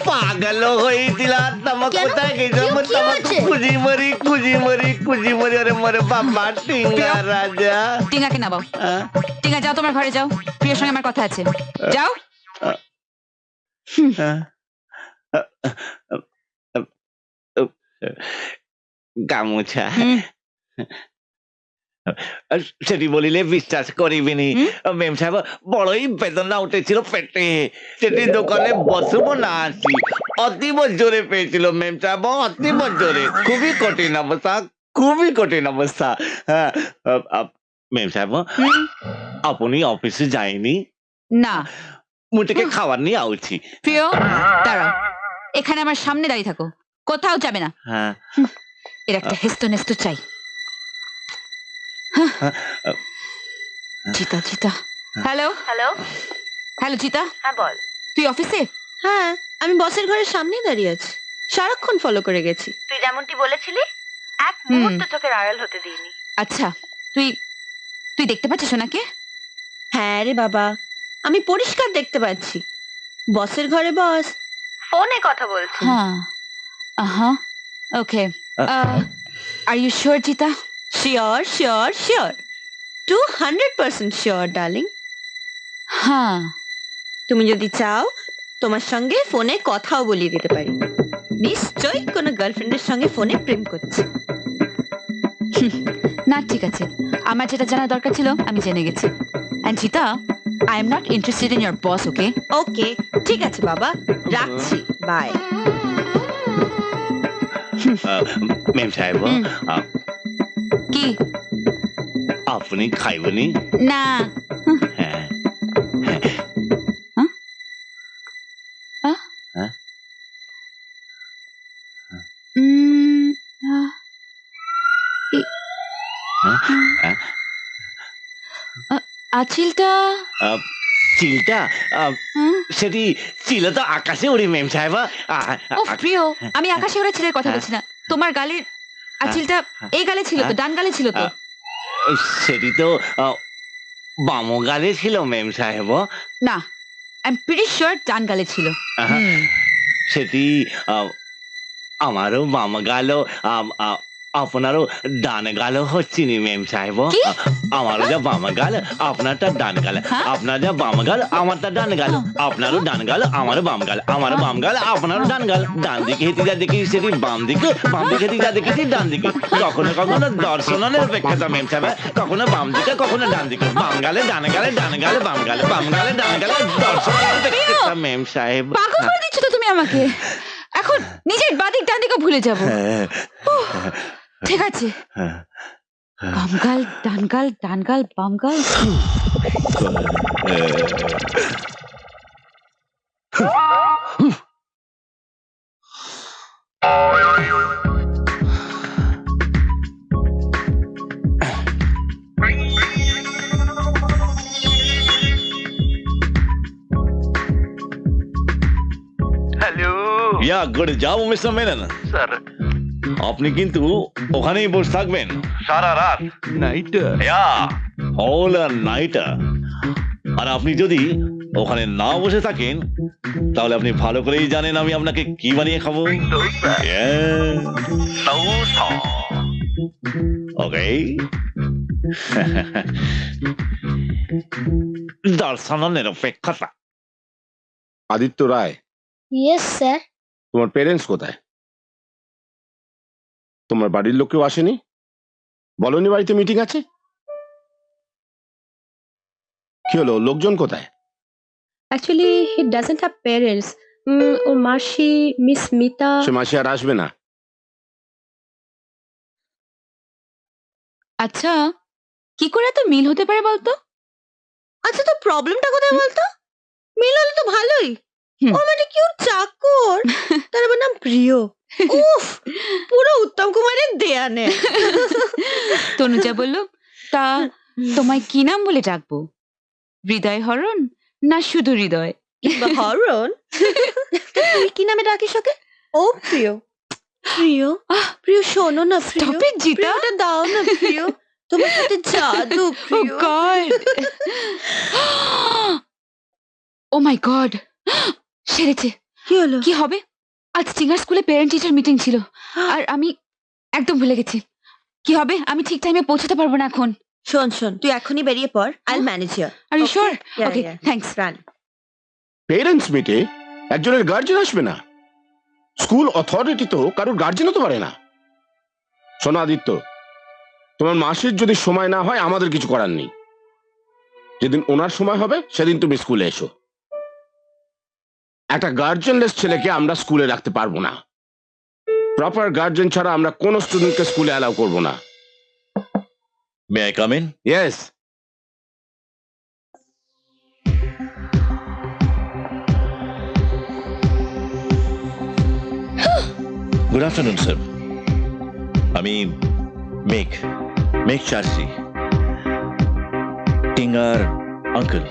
পাগল হয়েছিলাম তোমার কোথায় গেছিলাম তোমাকে খুঁজি মরি আরে মরে বাবা টিঙ্গা রাজা টিঙ্গাকে নামাও টিঙ্গা যাও তোমার ঘরে যাও প্রিয়র সঙ্গে আমার কথা আছে যাও গামুছা সেটি বলিলে বিশ্বাস করিবিনি মেম সাহেব বড়ই বেদনা উঠেছিল পেটে সেটি দোকানে বসবো না আসি অতীব জোরে পেয়েছিল মেম সাহেব অতীব জোরে খুবই কঠিন অবস্থা হ্যাঁ মেম সাহেব আপনি অফিসে যায়নি না মুটিকে খাবার নিয়ে আউছি প্রিয় দাঁড়াও এখানে আমার সামনে দাঁড়িয়ে থাকো কোথাও যাবে না হ্যাঁ এর একটা হেস্ত চাই চিতা চিতা হ্যালো হ্যালো হ্যালো চিতা হ্যাঁ বল তুই অফিসে হ্যাঁ আমি বসের ঘরের সামনেই দাঁড়িয়ে আছি সারাক্ষণ ফলো করে গেছি তুই যেমনটি বলেছিলি এক মুহূর্ত চোখের আড়াল হতে দিইনি আচ্ছা তুই তুই দেখতে পাচ্ছিস ওনাকে হ্যাঁ রে বাবা আমি পরিষ্কার দেখতে পাচ্ছি বসের ঘরে বস ফোনে কথা বলছি হ্যাঁ ওকে আর ইউ শিওর চিতা শিওর 200% শিওর ডার্লিং হ্যাঁ তুমি যদি চাও তোমার সঙ্গে ফোনে কথাও বলিয়ে দিতে পারি নিশ্চয়ই কোনো গার্লফ্রেন্ডের সঙ্গে ফোনে প্রেম করছে না ঠিক আছে আমার যেটা জানা দরকার ছিল আমি জেনে গেছি এন্ড চিতা I am not interested in your boss okay okay ঠিক আছে বাবা রাখছি বাই মেম সাহেব কি আপনি খাইবনি না হ্যাঁ আচিলটা চিলটা সেটি চিল তো আকাশে উড়ি মেম সাহেব প্রিয় আমি আকাশে ওরা ছেলের কথা বলছি না তোমার গালের আচিলটা এই গালে ছিল তো ডান গালে ছিল তো সেটি তো বাম গালে ছিল মেম সাহেব না আই এম প্রিটি শিওর ডান গালে ছিল সেটি আমারও বাম গালও আপনারও ডান গালও হচ্ছে নি মেম সাহেব আমারও যা বাম গাল আপনারটা ডান গাল আপনার যা বাম গাল আমারটা ডান গাল আপনারও ডান গাল আমারও বাম গাল আমারও বাম গাল আপনারও ডান গাল ডান দিকে হেঁটে যা দেখি সেটি বাম দিকে হেঁটে যা দেখেছি ডান দিকে কখনো কখনো দর্শনের মেম সাহেব কখনো বাম দিকে কখনো ডান দিকে বাম গালে ডান গালে ডান গালে বাম গালে বাম গালে ডান গালে দর্শনের মেম সাহেব পাগল করে দিচ্ছ তো তুমি আমাকে এখন নিজের বাদিক ডান দিকে ভুলে যাব ঠিক আছে বাম গাল ডান গাল ডান গাল বাম গাল হ্যালো ইয়া good job mister Menon sir আপনি কিন্তু ওখানেই বসে থাকবেন সারা রাত নাইট হোল নাইট আর আপনি যদি ওখানে না বসে থাকেন তাহলে আপনি ভালো করেই জানেন আমি আপনাকে কি বানিয়ে খাবো ওকে দর্শন নিরপেক্ষতা আদিত্য রায় ইয়েস স্যার তোমার পেরেন্টস কোথায়? তোমার বাড়ির লোক কেউ আসেনি? বলনি বাড়িতে মিটিং আছে? কি হলো, লোকজন কোথায়? Actually he doesn't have parents. ওর মাসি মিস মিতা। সে মাসি আর আসবে না। আচ্ছা কি করে এত মিল হতে পারে বলতো? আচ্ছা তো প্রবলেমটা কোথায় বলতো? মিল হলে তো ভালোই। ও মানে কি ওর চাকর, তার আবার নাম প্রিয়। উফ, পুরো উত্তম কুমারের দেয়ানে। তনুজা বলল, তা তোমায় কি নাম বলে ডাকবো? হৃদয় হরণ না শুধু হৃদয়? কিংবা হরণ? তুই কি নামে ডাকিস ওকে? ও প্রিয়। প্রিয় প্রিয় শোনো না প্রিয়, Stop it, জিতা। প্রিয়টা দাও না প্রিয়, তোমার সাথে জাদু প্রিয়। Oh God! Oh my God! সেরেছে, কি হলো? কি হবে? আজ স্টিঙ্গার স্কুলে প্যারেন্ট টিচার মিটিং ছিল আর আমি একদম ভুলে গেছি। কি হবে? আমি ঠিক টাইমে পৌঁছাতে পারবো না এখন। শোন শোন, তুই এখনই বেরিয়ে পড়। I manage here. Are you sure? Okay, thanks. Run. Parents মিটে একজনের গার্জেন আসবে না? স্কুল অথরিটি তো কারোর গার্জেন হতে পারে না। শোনো আদিত্য, তোমার মাসির যদি সময় না হয় আমাদের কিছু করার নেই। যেদিন ওনার সময় হবে সেদিন তুমি স্কুলে এসো। একটা গার্জেনলেস ছেলেকে আমরা স্কুলে রাখতে পারবো না। প্রপার গার্জেন ছাড়া আমরা কোনো স্টুডেন্টকে স্কুলে অ্যালাউ করবো না। May I come in? Yes. Good afternoon sir. আমি মেঘ চার্সি, টিঙ্গার আঙ্কেল।